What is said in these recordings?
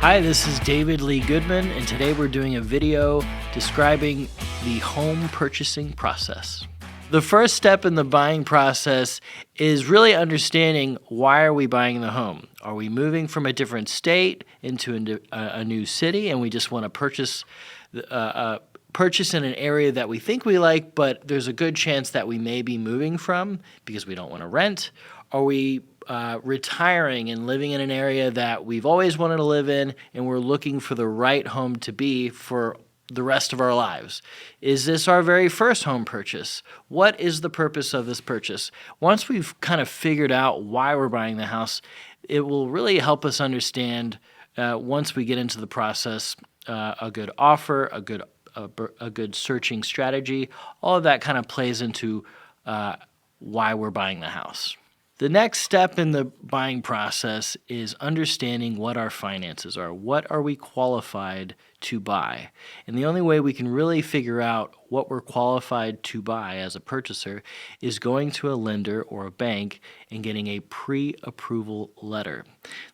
Hi, this is David Lee Goodman, and today we're doing a video describing the home purchasing process. The first step in the buying process is really understanding, why are we buying the home? Are we moving from a different state into a new city and we just want to purchase in an area that we think we like, but there's a good chance that we may be moving from because we don't want to rent? Are we retiring and living in an area that we've always wanted to live in, and we're looking for the right home to be for the rest of our lives? Is this our very first home purchase? What is the purpose of this purchase? Once we've kind of figured out why we're buying the house, it will really help us understand, once we get into the process, a good offer, a good searching strategy. All of that kind of plays into why we're buying the house. The next step in the buying process is understanding what our finances are. What are we qualified to buy? And the only way we can really figure out what we're qualified to buy as a purchaser is going to a lender or a bank and getting a pre-approval letter.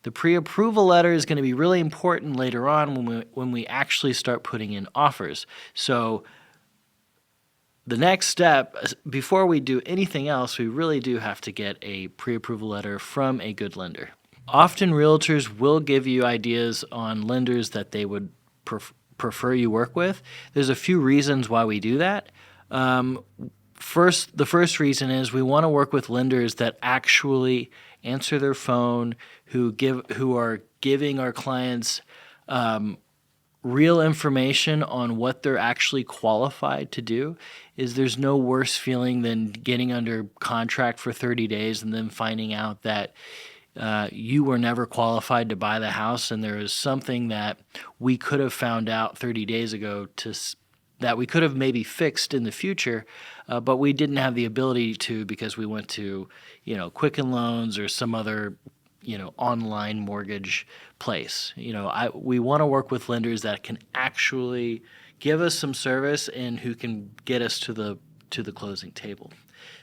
The pre-approval letter is going to be really important later on when we actually start putting in offers. So the next step, before we do anything else, we really do have to get a pre-approval letter from a good lender. Often realtors will give you ideas on lenders that they would prefer you work with. There's a few reasons why we do that. The first reason is we want to work with lenders that actually answer their phone, who are giving our clients real information on what they're actually qualified to do. There's no worse feeling than getting under contract for 30 days and then finding out that you were never qualified to buy the house, and there is something that we could have found out 30 days ago that we could have maybe fixed in the future, but we didn't have the ability to because we went to Quicken Loans or some other online mortgage place. We want to work with lenders that can actually give us some service and who can get us to the closing table.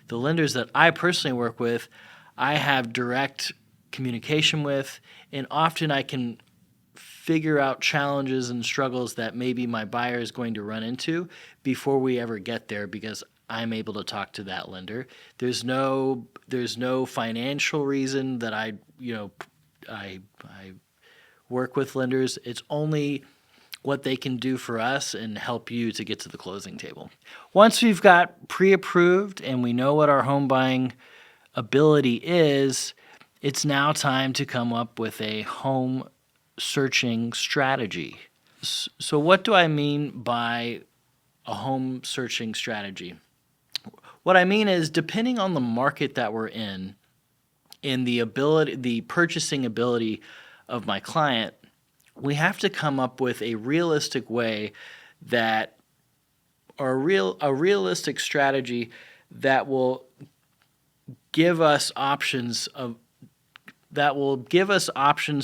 The lenders that I personally work with, I have direct communication with, and often I can figure out challenges and struggles that maybe my buyer is going to run into before we ever get there, because I'm able to talk to that lender. There's no financial reason that I work with lenders. It's only what they can do for us and help you to get to the closing table. Once we've got pre-approved and we know what our home buying ability is, it's now time to come up with a home searching strategy. So what do I mean by a home searching strategy? What I mean is, depending on the market that we're in the purchasing ability of my client, we have to come up with a realistic way a realistic strategy that will give us options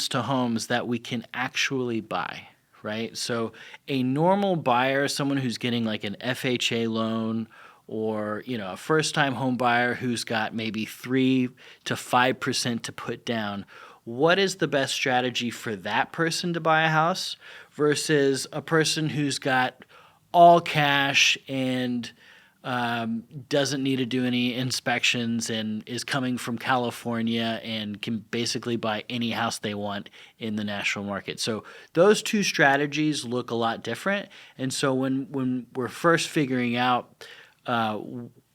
to homes that we can actually buy, right? So a normal buyer, someone who's getting like an FHA loan, or a first-time home buyer who's got maybe 3 to 5% to put down, what is the best strategy for that person to buy a house versus a person who's got all cash and doesn't need to do any inspections and is coming from California and can basically buy any house they want in the national market? So those two strategies look a lot different. And so when we're first figuring out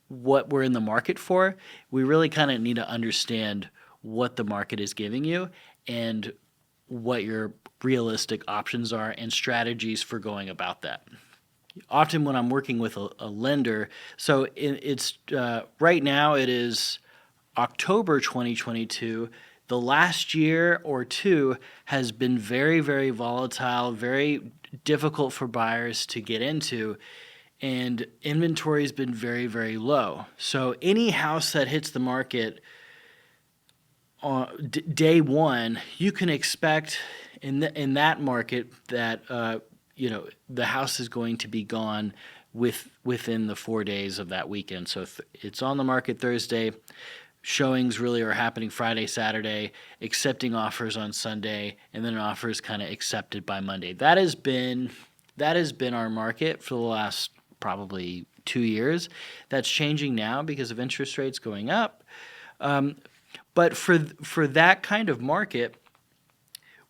what we're in the market for, we really kind of need to understand what the market is giving you and what your realistic options are and strategies for going about that. Often when I'm working with a lender, so it's right now it is October 2022. The last year or two has been very, very volatile, very difficult for buyers to get into, and inventory has been very, very low. So any house that hits the market on day one, you can expect in that market that the house is going to be gone within the 4 days of that weekend. So if it's on the market Thursday, showings really are happening Friday, Saturday, accepting offers on Sunday, and then an offer is kind of accepted by Monday. That has been our market for the last probably 2 years. That's changing now because of interest rates going up. But for that kind of market,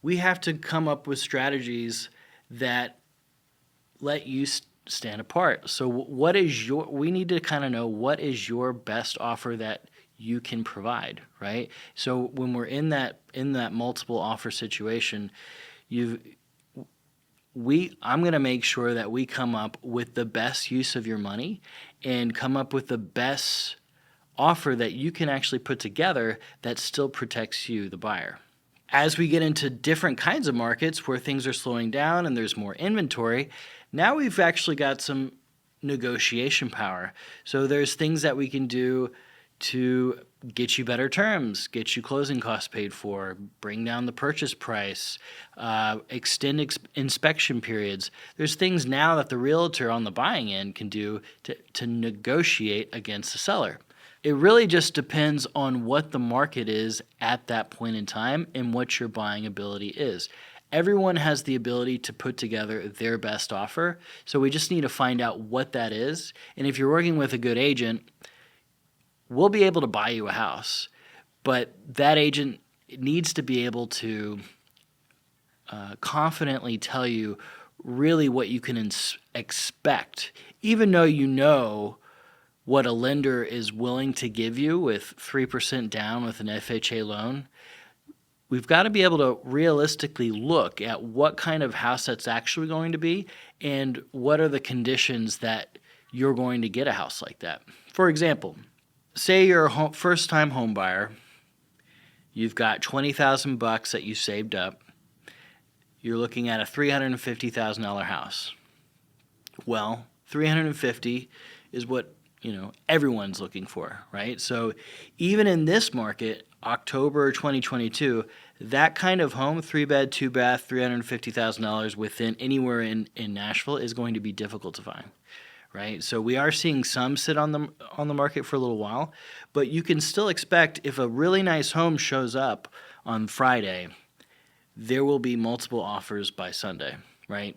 we have to come up with strategies that let you stand apart. So we need to kind of know what is your best offer that you can provide, right? So when we're in that multiple offer situation, I'm going to make sure that we come up with the best use of your money and come up with the best offer that you can actually put together that still protects you, the buyer. As we get into different kinds of markets where things are slowing down and there's more inventory, now we've actually got some negotiation power. So there's things that we can do to get you better terms, get you closing costs paid for, bring down the purchase price, extend inspection periods. There's things now that the realtor on the buying end can do to negotiate against the seller. It really just depends on what the market is at that point in time and what your buying ability is. Everyone has the ability to put together their best offer, so we just need to find out what that is. And if you're working with a good agent, we'll be able to buy you a house, but that agent needs to be able to confidently tell you really what you can expect, even though you know what a lender is willing to give you with 3% down with an FHA loan. We've got to be able to realistically look at what kind of house that's actually going to be and what are the conditions that you're going to get a house like that. For example, say you're a first-time home buyer. You've got $20,000 that you saved up. You're looking at a $350,000 house. Well, $350,000 is what everyone's looking for, right? So even in this market, October 2022, that kind of home, 3-bed, 2-bath, $350,000 within anywhere in Nashville is going to be difficult to find, right? So we are seeing some sit on the market for a little while, but you can still expect if a really nice home shows up on Friday, there will be multiple offers by Sunday, right?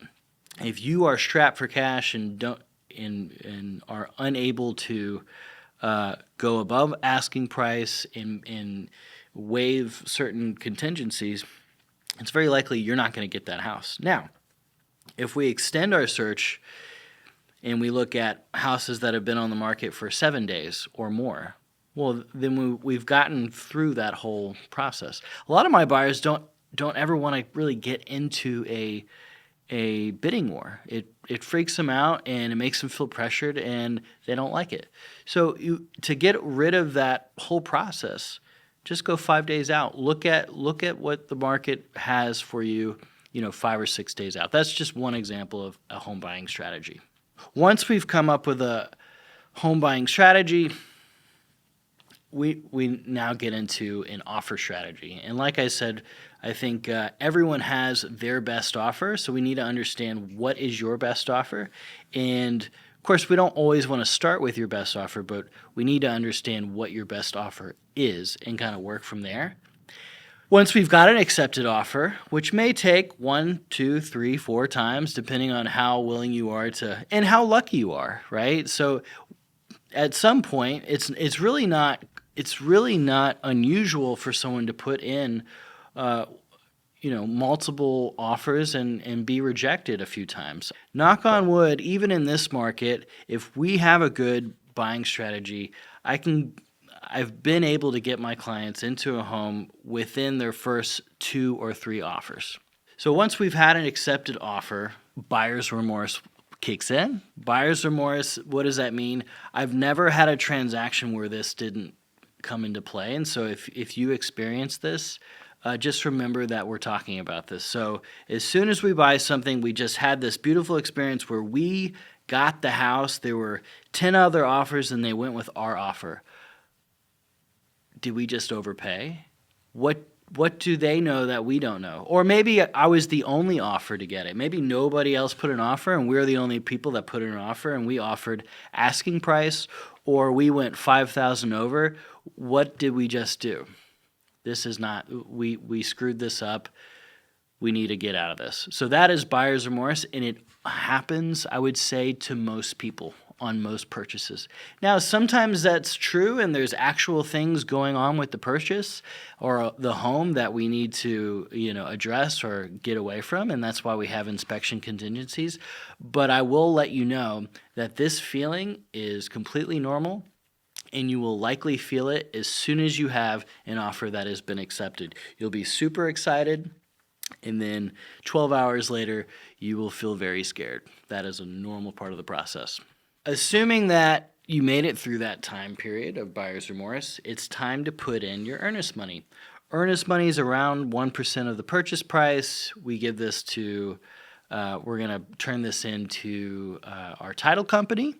If you are strapped for cash and are unable to go above asking price and waive certain contingencies, it's very likely you're not going to get that house. Now, if we extend our search and we look at houses that have been on the market for 7 days or more, well, then we've gotten through that whole process. A lot of my buyers don't ever want to really get into a bidding war. It freaks them out and it makes them feel pressured and they don't like it. So to get rid of that whole process, just go 5 days out. Look at what the market has for you, 5 or 6 days out. That's just one example of a home buying strategy. Once we've come up with a home buying strategy, we now get into an offer strategy. And like I said, I think everyone has their best offer, so we need to understand what is your best offer. And of course, we don't always want to start with your best offer, but we need to understand what your best offer is and kind of work from there. Once we've got an accepted offer, which may take 1, 2, 3, 4 times, depending on how willing you are to and how lucky you are, right? So at some point, it's really not unusual for someone to put in multiple offers and be rejected a few times. Knock on wood, even in this market, if we have a good buying strategy, I've been able to get my clients into a home within their first 2 or 3 offers. So once we've had an accepted offer, buyer's remorse kicks in. Buyer's remorse, what does that mean? I've never had a transaction where this didn't come into play. And so if you experience this, just remember that we're talking about this. So as soon as we buy something, we just had this beautiful experience where we got the house. There were 10 other offers and they went with our offer. Did we just overpay? What do they know that we don't know? Or maybe I was the only offer to get it. Maybe nobody else put an offer and we're the only people that put in an offer and we offered asking price or we went 5,000 over. What did we just do? This is not, we screwed this up. We need to get out of this. So that is buyer's remorse, and it happens, I would say, to most people on most purchases. Now, sometimes that's true, and there's actual things going on with the purchase or the home that we need to, address or get away from, and that's why we have inspection contingencies. But I will let you know that this feeling is completely normal, and you will likely feel it as soon as you have an offer that has been accepted. You'll be super excited, and then 12 hours later, you will feel very scared. That is a normal part of the process. Assuming that you made it through that time period of buyer's remorse, it's time to put in your earnest money. Earnest money is around 1% of the purchase price. We give this to, we're going to turn this into our title company,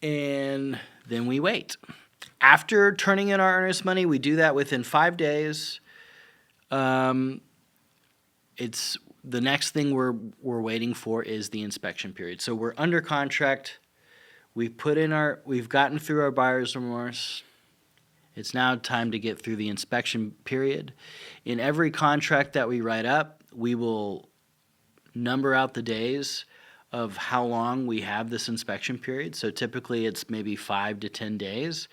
and then we wait. After turning in our earnest money, we do that within 5 days. It's the next thing we're waiting for is the inspection period. So we're under contract. We've gotten through our buyer's remorse. It's now time to get through the inspection period. In every contract that we write up, we will number out the days of how long we have this inspection period. So typically it's maybe 5 to 10 days.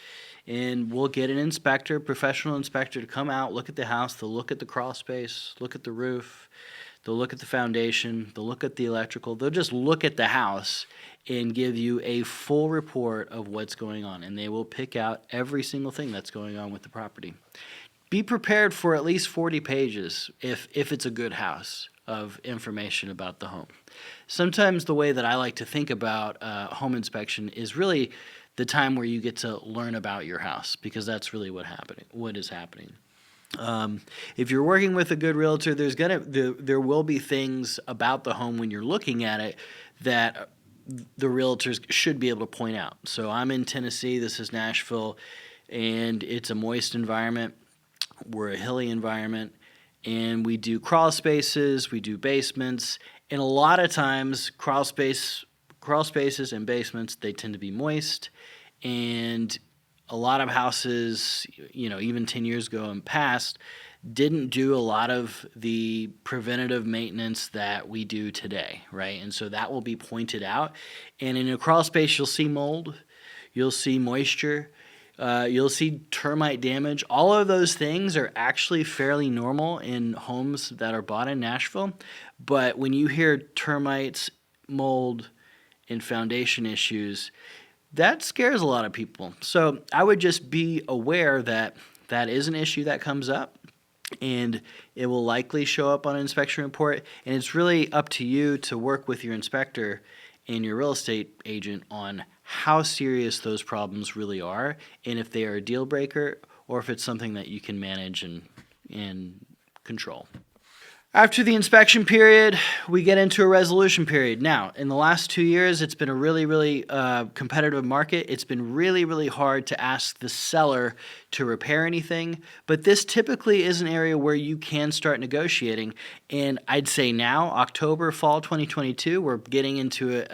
And we'll get an inspector, professional inspector, to come out, look at the house. They'll look at the crawl space, look at the roof. They'll look at the foundation. They'll look at the electrical. They'll just look at the house and give you a full report of what's going on. And they will pick out every single thing that's going on with the property. Be prepared for at least 40 pages if it's a good house of information about the home. Sometimes the way that I like to think about home inspection is really the time where you get to learn about your house, because that's really what is happening. If you're working with a good realtor, there will be things about the home when you're looking at it that the realtors should be able to point out. So I'm in Tennessee, this is Nashville, and it's a moist environment. We're a hilly environment, and we do crawl spaces, we do basements, and a lot of times crawl spaces and basements, they tend to be moist, and a lot of houses, even 10 years ago and past, didn't do a lot of the preventative maintenance that we do today, right? And so that will be pointed out. And in a crawl space, you'll see mold, you'll see moisture, you'll see termite damage. All of those things are actually fairly normal in homes that are bought in Nashville. But when you hear termites, mold, and foundation issues, that scares a lot of people. So I would just be aware that that is an issue that comes up, and it will likely show up on an inspection report. And it's really up to you to work with your inspector and your real estate agent on how serious those problems really are, and if they are a deal breaker or if it's something that you can manage and control. After the inspection period, we get into a resolution period. Now, in the last 2 years, it's been a really, really competitive market. It's been really, really hard to ask the seller to repair anything, but this typically is an area where you can start negotiating. And I'd say now, October, fall 2022, we're getting into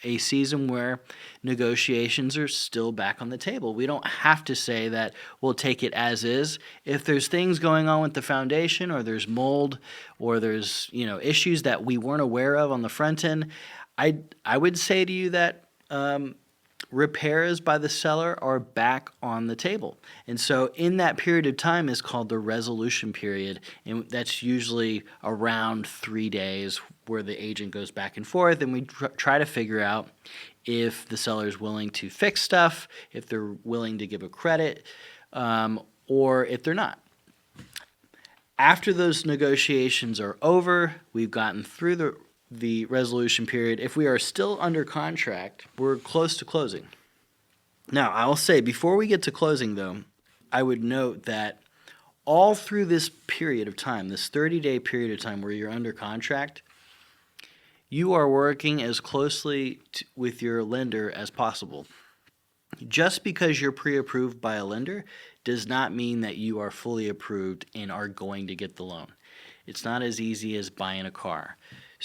a season where negotiations are still back on the table. We don't have to say that we'll take it as is. If there's things going on with the foundation, or there's mold, or there's issues that we weren't aware of on the front end, I would say to you that repairs by the seller are back on the table. And so in that period of time is called the resolution period, and that's usually around 3 days, where the agent goes back and forth, and we try to figure out if the seller is willing to fix stuff, if they're willing to give a credit, or if they're not. After those negotiations are over, we've gotten through the resolution period. If we are still under contract, we're close to closing. Now, I'll say, before we get to closing, though, I would note that all through this period of time, this 30-day period of time where you're under contract, you are working as closely with your lender as possible. Just because you're pre-approved by a lender does not mean that you are fully approved and are going to get the loan. It's not as easy as buying a car.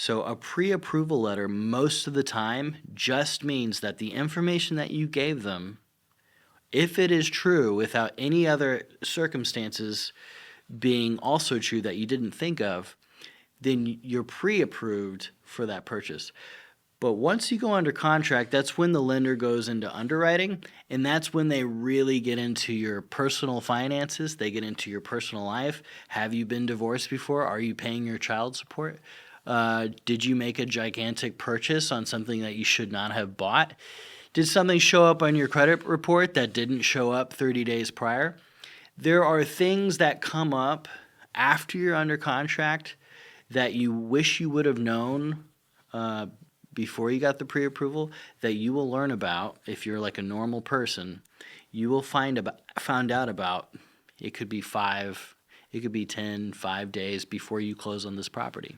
So a pre-approval letter most of the time just means that the information that you gave them, if it is true without any other circumstances being also true that you didn't think of, then you're pre-approved for that purchase. But once you go under contract, that's when the lender goes into underwriting, and that's when they really get into your personal finances. They get into your personal life. Have you been divorced before? Are you paying your child support? Did you make a gigantic purchase on something that you should not have bought? Did something show up on your credit report that didn't show up 30 days prior? There are things that come up after you're under contract that you wish you would have known before you got the pre-approval that you will learn about. If you're like a normal person, you will find out about. It could be 5 days before you close on this property.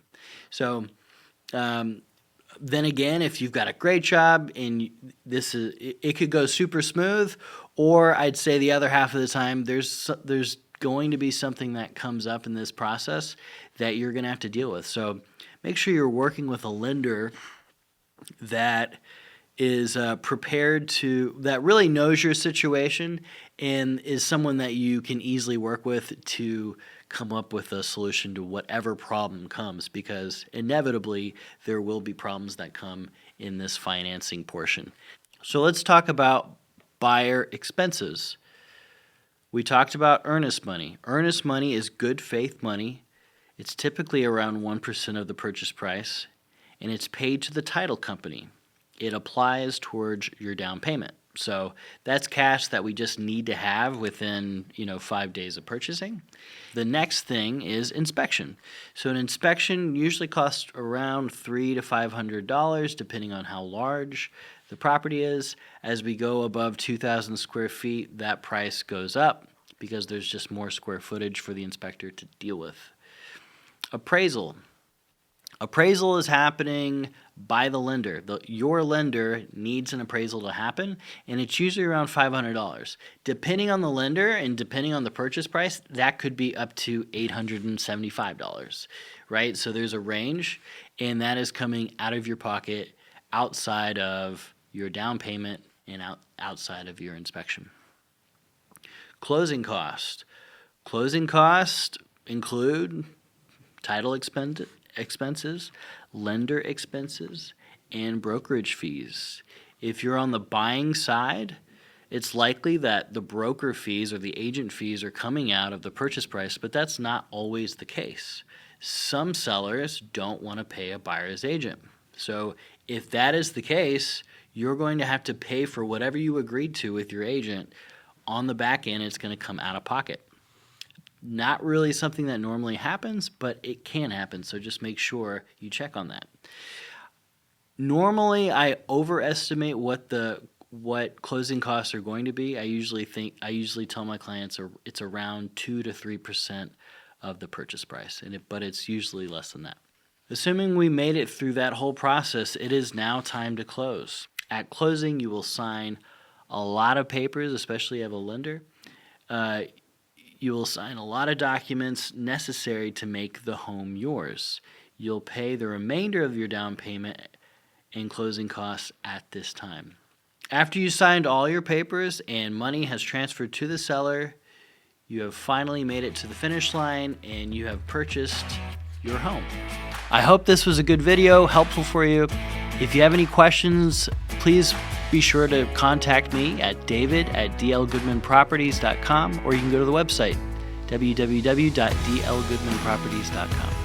So then again, if you've got a great job and it could go super smooth, or I'd say the other half of the time there's going to be something that comes up in this process that you're going to have to deal with. So make sure you're working with a lender that is prepared that really knows your situation and is someone that you can easily work with to come up with a solution to whatever problem comes, because inevitably there will be problems that come in this financing portion. So let's talk about buyer expenses. We talked about earnest money. Earnest money is good faith money. It's typically around 1% of the purchase price, and it's paid to the title company. It applies towards your down payment. So that's cash that we just need to have within 5 days of purchasing. The next thing is inspection. So an inspection usually costs around $300 to $500 depending on how large the property is. As we go above 2,000 square feet, that price goes up because there's just more square footage for the inspector to deal with. Appraisal. Appraisal is happening by the lender. Your lender needs an appraisal to happen, and it's usually around $500. Depending on the lender and depending on the purchase price, that could be up to $875, right? So there's a range, and that is coming out of your pocket outside of your down payment and outside of your inspection. Closing cost. Closing costs include title expenses, lender expenses, and brokerage fees. If you're on the buying side, it's likely that the broker fees or the agent fees are coming out of the purchase price, but that's not always the case. Some sellers don't want to pay a buyer's agent. So if that is the case, you're going to have to pay for whatever you agreed to with your agent. On the back end, it's going to come out of pocket. Not really something that normally happens, but it can happen, so just make sure you check on that. Normally, I overestimate what closing costs are going to be. I usually tell my clients it's around 2 to 3% of the purchase price, but it's usually less than that. Assuming we made it through that whole process, it is now time to close. At closing, you will sign a lot of papers, especially if you have a lender. You will sign a lot of documents necessary to make the home yours. You'll pay the remainder of your down payment and closing costs at this time. After you signed all your papers and money has transferred to the seller, you have finally made it to the finish line and you have purchased your home. I hope this was a good video, helpful for you. If you have any questions, please be sure to contact me at david@dlgoodmanproperties.com, or you can go to the website www.dlgoodmanproperties.com.